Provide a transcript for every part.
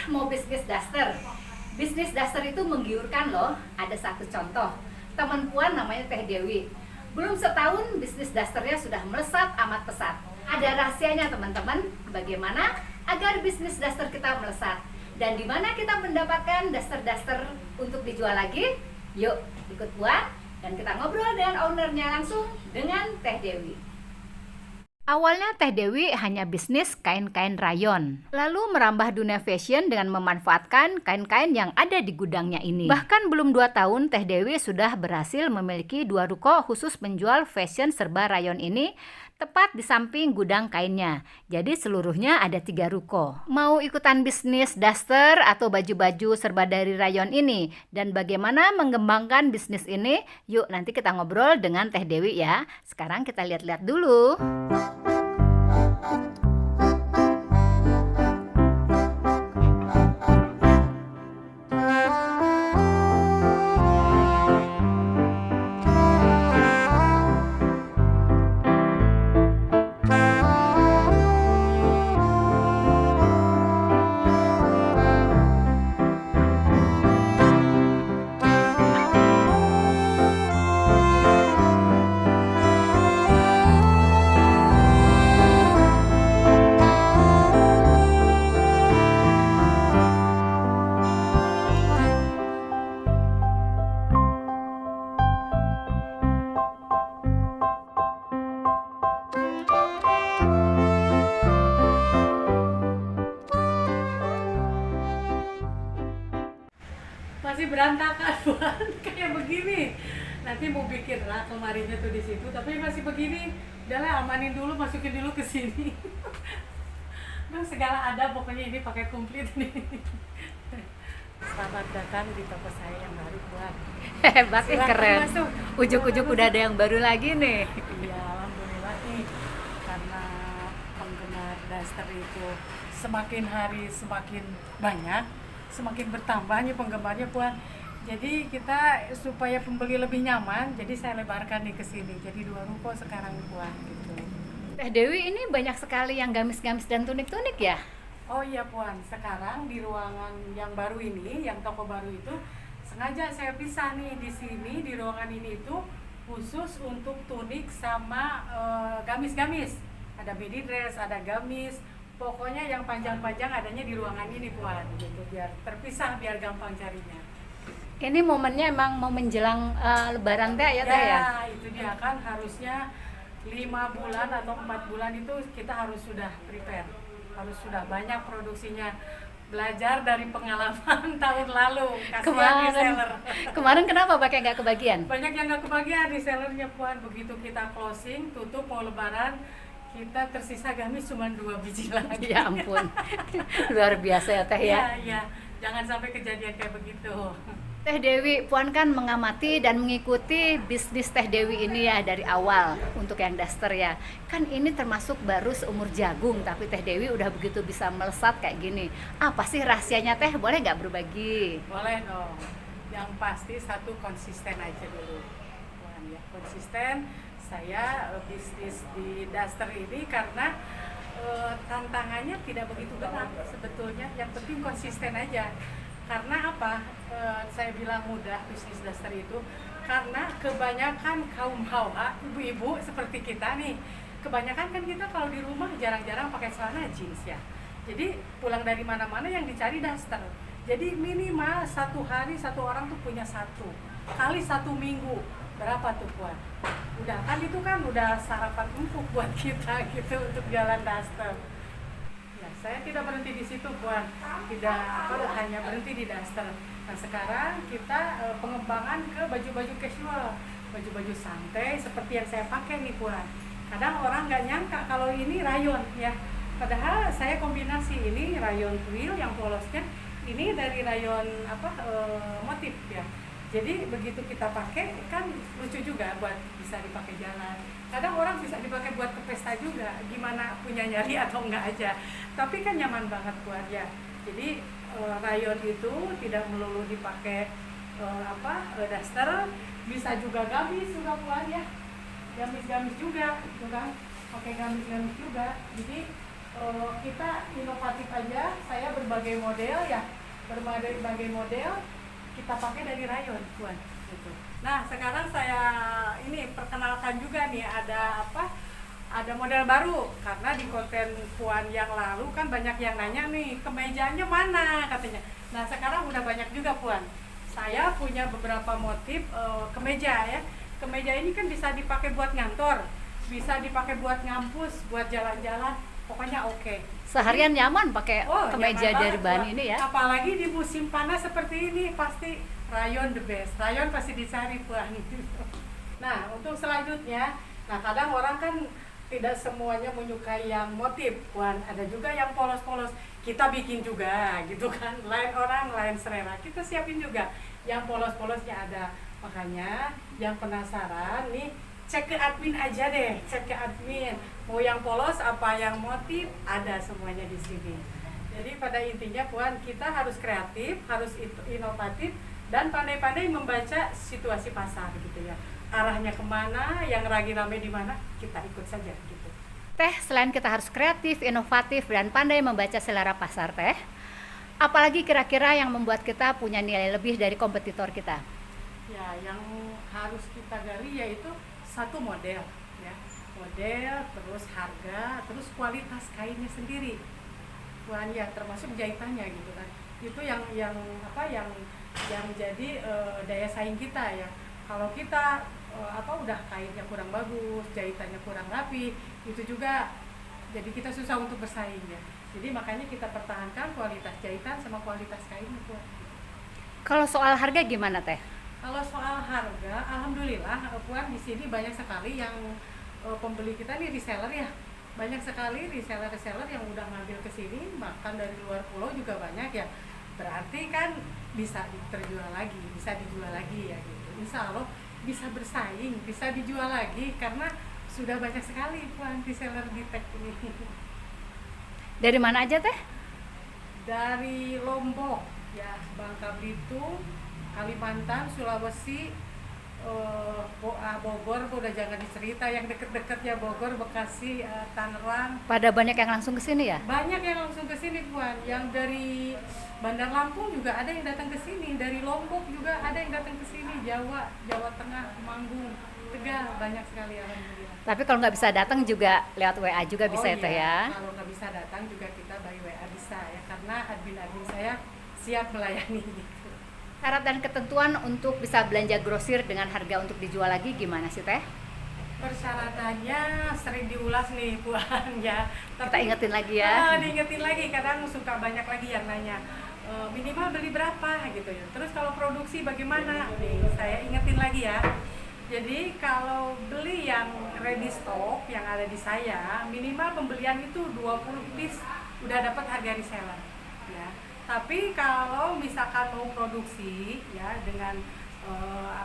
Mau bisnis daster? Bisnis daster itu menggiurkan loh. Ada satu contoh, teman Puan namanya Teh Dewi. Belum setahun bisnis dasternya sudah melesat amat pesat. Ada rahasianya teman-teman, bagaimana agar bisnis daster kita melesat? Dan di mana kita mendapatkan daster-daster untuk dijual lagi? Yuk ikut Puan dan kita ngobrol dengan ownernya langsung, dengan Teh Dewi. Awalnya Teh Dewi hanya bisnis kain-kain rayon, lalu merambah dunia fashion dengan memanfaatkan kain-kain yang ada di gudangnya ini. Bahkan belum 2 tahun Teh Dewi sudah berhasil memiliki 2 ruko khusus menjual fashion serba rayon ini, tepat di samping gudang kainnya. Jadi seluruhnya ada 3 ruko. Mau ikutan bisnis daster atau baju-baju serba dari rayon ini? Dan bagaimana mengembangkan bisnis ini? Yuk nanti kita ngobrol dengan Teh Dewi ya. Sekarang kita lihat-lihat dulu. Masih berantakan Buan, kayak begini. Nanti mau bikin rak lemarinya tuh di situ, tapi masih begini. Udahlah, amanin dulu, masukin dulu ke sini. Duh, segala ada pokoknya, ini pakai komplit nih. Selamat datang di toko saya yang baru Buan. Hebat, keren. Masuk. Ujuk-ujuk udah ada yang baru lagi nih. Iya, alhamdulillah nih. Karena penggemar daster itu semakin hari semakin banyak, semakin bertambah nih penggemarnya Puan. Jadi kita supaya pembeli lebih nyaman, jadi saya lebarkan nih ke sini. Jadi 2 ruko sekarang Puan gitu. Teh Dewi ini banyak sekali yang gamis-gamis dan tunik-tunik ya? Oh iya Puan, sekarang di ruangan yang baru ini, yang toko baru itu sengaja saya pisah nih di sini, di ruangan ini itu khusus untuk tunik sama gamis-gamis. Ada midi dress, ada gamis. Pokoknya yang panjang-panjang adanya di ruangan ini Puan, gitu, biar terpisah, biar gampang carinya. Ini momennya emang mau menjelang Lebaran Teh ya Teh ya? Ya, itu dia kan harusnya 5 bulan atau 4 bulan itu kita harus sudah prepare, harus sudah banyak produksinya. Belajar dari pengalaman tahun lalu, kasihan reseller. Kemarin kenapa pakai nggak kebagian? Banyak yang nggak kebagian resellernya Puan, begitu kita closing, tutup mau Lebaran, kita tersisa gamis cuma 2 biji lagi. Ya ampun, luar biasa ya Teh ya. Iya, jangan sampai kejadian kayak begitu. Teh Dewi, Puan kan mengamati dan mengikuti bisnis Teh Dewi ini ya dari awal untuk yang daster ya. Kan ini termasuk baru seumur jagung, tapi Teh Dewi udah begitu bisa melesat kayak gini. Apa sih rahasianya Teh? Boleh nggak berbagi? Boleh dong. Yang pasti satu, konsisten aja dulu. Puan ya, konsisten. Saya bisnis di daster ini karena tantangannya tidak begitu berat sebetulnya. Yang penting konsisten aja. Karena apa? Saya bilang mudah bisnis daster itu karena kebanyakan kaum hawa, ibu-ibu seperti kita nih, kebanyakan kan kita kalau di rumah jarang-jarang pakai celana jeans ya. Jadi pulang dari mana-mana yang dicari daster. Jadi minimal 1 hari 1 orang tuh punya 1 kali 1 minggu. Berapa tuh Puan? Udah kan itu kan udah sarapan empuk buat kita gitu untuk jalan daster. Ya, saya tidak berhenti di situ Puan. Tidak hanya berhenti di daster. Nah, sekarang kita pengembangan ke baju-baju casual, baju-baju santai seperti yang saya pakai nih Puan. Kadang orang nggak nyangka kalau ini rayon ya. Padahal saya kombinasi, ini rayon twill yang polosnya, ini dari rayon motif ya. Jadi begitu kita pakai kan lucu juga buat bisa dipakai jalan. Kadang orang bisa dipakai buat ke pesta juga, gimana punya nyari atau enggak aja. Tapi kan nyaman banget buat ya. Jadi rayon itu tidak melulu dipakai daster, bisa juga gamis juga buat ya. Gamis-gamis juga, pakai gamis-gamis juga. Jadi kita inovatif aja. Saya berbagai model ya, berbagai model kita pakai dari rayon Puan gitu. Nah sekarang saya ini perkenalkan juga nih ada model baru, karena di konten Puan yang lalu kan banyak yang nanya nih kemejanya mana katanya. Nah sekarang udah banyak juga Puan, saya punya beberapa motif kemeja ya. Kemeja ini kan bisa dipakai buat ngantor, bisa dipakai buat ngampus, buat jalan-jalan, pokoknya oke. Seharian nyaman pakai kemeja nyaman dari bahan Puan. ini ya. Apalagi di musim panas seperti ini pasti rayon the best, rayon pasti dicari Puan. Nah untuk selanjutnya, nah kadang orang kan tidak semuanya menyukai yang motif Puan, ada juga yang polos-polos, kita bikin juga gitu kan, lain orang lain selera, kita siapin juga yang polos-polosnya ada. Makanya yang penasaran nih cek ke admin aja deh, cek ke admin mau yang polos apa yang motif, ada semuanya di sini. Jadi pada intinya Puan, kita harus kreatif, harus inovatif, dan pandai-pandai membaca situasi pasar gitu ya, arahnya kemana, yang lagi rame di mana, kita ikut saja gitu. Teh, selain kita harus kreatif, inovatif, dan pandai membaca selera pasar Teh, apalagi kira-kira yang membuat kita punya nilai lebih dari kompetitor kita? Ya, yang harus kita gali yaitu satu model ya, model, terus harga, terus kualitas kainnya sendiri Puan ya, termasuk jahitannya gitu kan. Itu yang jadi daya saing kita ya. Kalau kita udah kainnya kurang bagus, jahitannya kurang rapi, itu juga jadi kita susah untuk bersaing ya. Jadi makanya kita pertahankan kualitas jahitan sama kualitas kainnya Puan. Kalau soal harga gimana Teh? Kalau soal harga, alhamdulillah Puan, di sini banyak sekali yang pembeli kita nih reseller ya. Banyak sekali reseller yang udah ngambil ke sini, bahkan dari luar pulau juga banyak ya. Berarti kan bisa terjual lagi, bisa dijual lagi ya gitu. Insya Allah bisa bersaing, bisa dijual lagi karena sudah banyak sekali Puan reseller di tag ini. Dari mana aja Teh? Dari Lombok ya, Bangka Belitung, Kalimantan, Sulawesi, Bogor udah jangan dicerita, yang deket-deket ya, Bogor, Bekasi, Tangerang. Pada banyak yang langsung ke sini ya? Banyak yang langsung ke sini Puan. Yang dari Bandar Lampung juga ada yang datang ke sini, dari Lombok juga ada yang datang ke sini, Jawa Tengah, Temanggung, Tegal, banyak sekali alhamdulillah. Tapi kalau nggak bisa datang juga lewat WA juga bisa ya Teh ya? Kalau nggak bisa datang juga kita by WA bisa ya, karena admin saya siap melayani gitu. Syarat dan ketentuan untuk bisa belanja grosir dengan harga untuk dijual lagi gimana sih Teh? Persyaratannya sering diulas nih Puan ya. Kita ingetin lagi ya. Diingetin lagi, kadang suka banyak lagi yang nanya minimal beli berapa gitu ya. Terus kalau produksi bagaimana? Nih saya ingetin lagi ya. Jadi kalau beli yang ready stock yang ada di saya, minimal pembelian itu 20 piece udah dapat harga reseller ya. Tapi kalau misalkan mau produksi ya dengan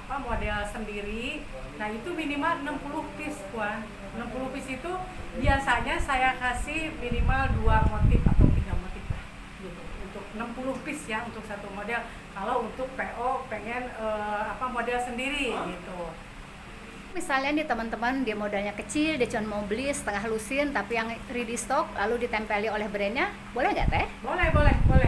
model sendiri, nah itu minimal 60 piece Puan. 60 piece itu biasanya saya kasih minimal 2 motif atau 3 motif lah gitu. Untuk 60 piece ya untuk satu model. Kalau untuk PO pengen model sendiri gitu. Misalnya nih teman-teman dia modalnya kecil, dia cuma mau beli setengah lusin tapi yang ready stock lalu ditempeli oleh brandnya, boleh nggak Teh? Boleh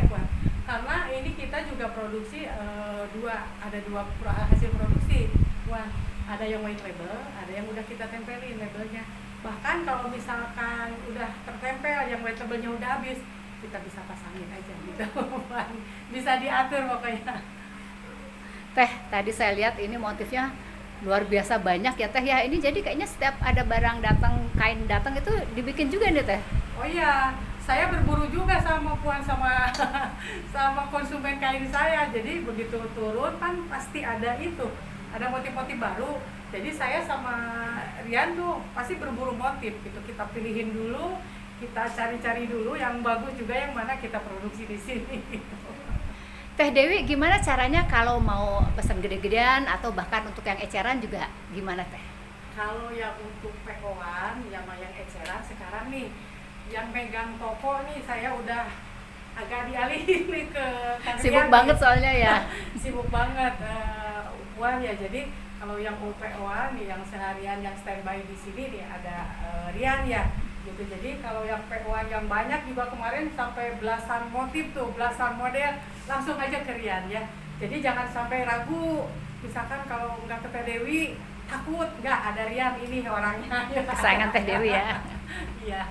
Puan. Karena ini kita juga produksi ada dua hasil produksi Puan. Ada yang white label, ada yang udah kita tempelin labelnya. Bahkan kalau misalkan udah tertempel yang white labelnya udah habis, kita bisa pasangin aja gitu Puan. Bisa diatur pokoknya. Teh, tadi saya lihat ini motifnya luar biasa banyak ya Teh ya. Ini jadi kayaknya setiap ada barang datang, kain datang itu dibikin juga nih Teh. Oh iya, saya berburu juga sama Puan sama konsumen kain saya. Jadi begitu turun kan pasti ada motif-motif baru. Jadi saya sama Rian tuh pasti berburu motif gitu. Kita pilihin dulu, kita cari-cari dulu yang bagus juga yang mana kita produksi di sini gitu. Teh Dewi, gimana caranya kalau mau pesan gede-gedean atau bahkan untuk yang eceran juga gimana Teh? Kalau yang untuk PO-an, yang eceran sekarang nih, yang megang toko nih saya udah agak dialihin nih ke Sibuk banget soalnya ya. Sibuk banget Puan ya. Jadi kalau yang PO-an nih, yang seharian yang standby di sini nih ada Rian ya. gitu. Jadi kalau yang PO yang banyak juga kemarin sampai belasan motif tuh, belasan model, langsung aja ke Rian ya. Jadi jangan sampai ragu, misalkan kalau nggak ke Teh Dewi takut, nggak, ada Rian ini orangnya. Kesayangan Teh Dewi ya. Iya.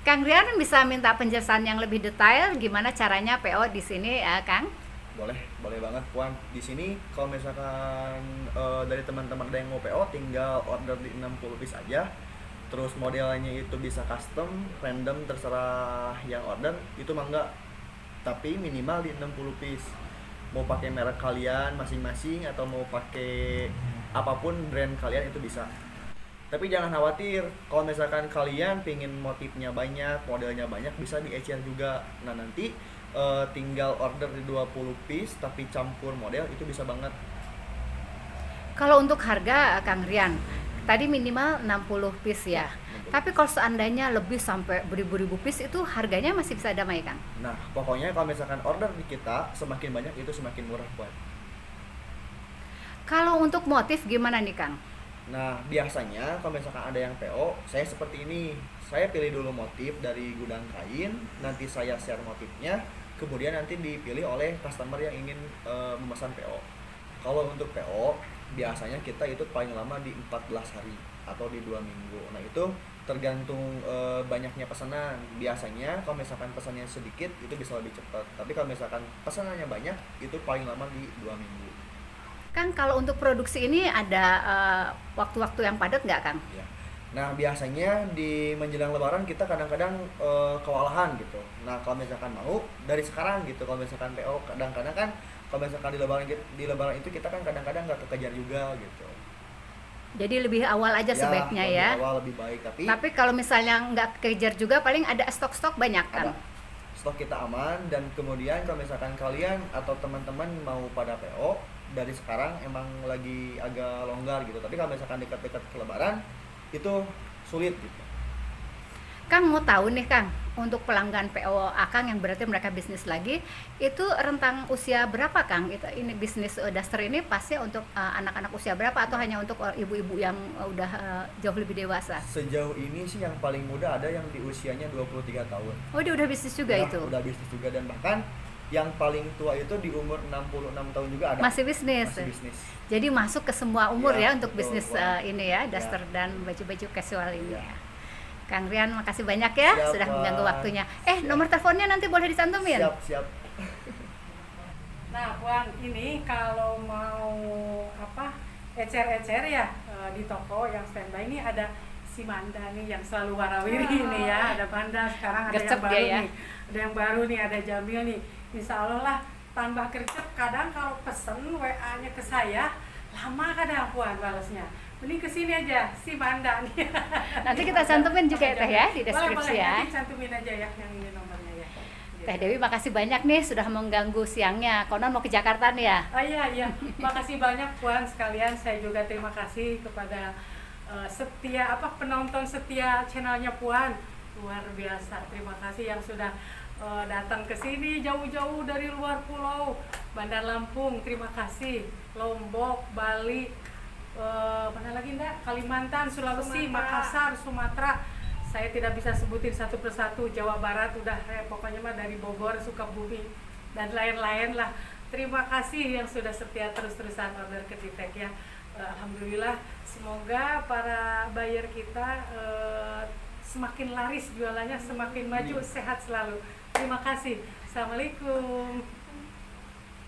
Kang Rian bisa minta penjelasan yang lebih detail gimana caranya PO di sini, Kang? Boleh banget Puan. Di sini kalau misalkan dari teman-teman ada yang mau PO, tinggal order di 60 piece aja. Terus modelnya itu bisa custom, random, terserah yang order, itu mah enggak. Tapi minimal di 60 piece. Mau pakai merek kalian masing-masing atau mau pakai apapun brand kalian itu bisa. Tapi jangan khawatir, kalau misalkan kalian pingin motifnya banyak, modelnya banyak, bisa di-HR juga. Nah nanti tinggal order di 20 piece tapi campur model, itu bisa banget. Kalau untuk harga, Kang Rian, tadi minimal 60 piece ya. 60. Tapi kalau seandainya lebih sampai beribu-ribu piece, itu harganya masih bisa damai, Kang? Nah pokoknya kalau misalkan order di kita semakin banyak itu semakin murah Puan. Kalau untuk motif gimana nih, Kang? Nah biasanya kalau misalkan ada yang PO, saya seperti ini. Saya pilih dulu motif dari gudang kain, nanti saya share motifnya, kemudian nanti dipilih oleh customer yang ingin memesan PO. Kalau untuk PO, biasanya kita itu paling lama di 14 hari atau di 2 minggu. Nah itu tergantung banyaknya pesanan. Biasanya kalau misalkan pesannya sedikit itu bisa lebih cepat. Tapi kalau misalkan pesanannya banyak, itu paling lama di 2 minggu. Kang, kalau untuk produksi ini ada waktu-waktu yang padat nggak, Kang? Ya. Nah biasanya di menjelang Lebaran kita kadang-kadang kewalahan gitu. Nah kalau misalkan mau dari sekarang gitu, kalau misalkan PO kadang-kadang kan kalau misalkan di Lebaran itu kita kan kadang-kadang nggak kekejar juga gitu. Jadi lebih awal aja sebaiknya lebih ya. awal lebih baik, Tapi kalau misalnya nggak kejar juga, paling ada stok-stok banyak, ada Kang? stok kita aman. Dan kemudian kalau misalkan kalian atau teman-teman mau pada PO dari sekarang emang lagi agak longgar gitu. Tapi kalau misalkan dekat-dekat ke Lebaran itu sulit gitu. Kang mau tahu nih, Kang, untuk pelanggan PO Akang yang berarti mereka bisnis lagi, itu rentang usia berapa, Kang? Ini bisnis daster ini pasti untuk anak-anak usia berapa atau hanya untuk ibu-ibu yang udah jauh lebih dewasa? Sejauh ini sih yang paling muda ada yang di usianya 23 tahun. Oh, dia udah bisnis juga Nah, itu? udah bisnis juga, dan bahkan yang paling tua itu di umur 66 tahun juga ada. Masih bisnis? Masih bisnis. Jadi masuk ke semua umur ya untuk betul, bisnis Puan. ini ya, daster dan baju-baju casual ini Ya. ya. Kang Rian, makasih banyak ya. Siap, Sudah Puan. mengganggu waktunya. Siap. Nomor teleponnya nanti boleh dicantumin? Siap. Nah, Puan, ini kalau mau ecer-ecer ya di toko yang standby ini ada si Manda nih yang selalu warawiri ini ya. Ada Manda, sekarang ada Gercep yang baru dia ya. nih. Ada yang baru nih, ada Jamil nih. Insya Allah lah tambah gercep. Kadang kalau pesen WA-nya ke saya lama kadang Puan balasnya. Mending kesini aja si Manda nih. Nanti kita cantumin juga ya, Teh ya, di deskripsi boleh, ya. Nanti cantumin aja ya yang ini nomornya ya. Teh Dewi, makasih banyak nih sudah mengganggu siangnya. Konon mau ke Jakarta nih ya. Oh iya, makasih banyak Puan sekalian. Saya juga terima kasih kepada penonton setia channelnya Puan. Luar biasa, terima kasih yang sudah datang ke sini jauh-jauh dari luar pulau. Bandar Lampung, terima kasih. Lombok, Bali, mana lagi enggak? Kalimantan, Sulawesi, Makassar, Sumatera. Saya tidak bisa sebutin satu persatu. Jawa Barat udah pokoknya mah dari Bogor, Sukabumi dan lain-lain lah. Terima kasih yang sudah setia terus-terusan order ke Titek ya. Alhamdulillah, semoga para buyer kita semakin laris jualannya, semakin maju, sehat selalu. Terima kasih. Assalamualaikum.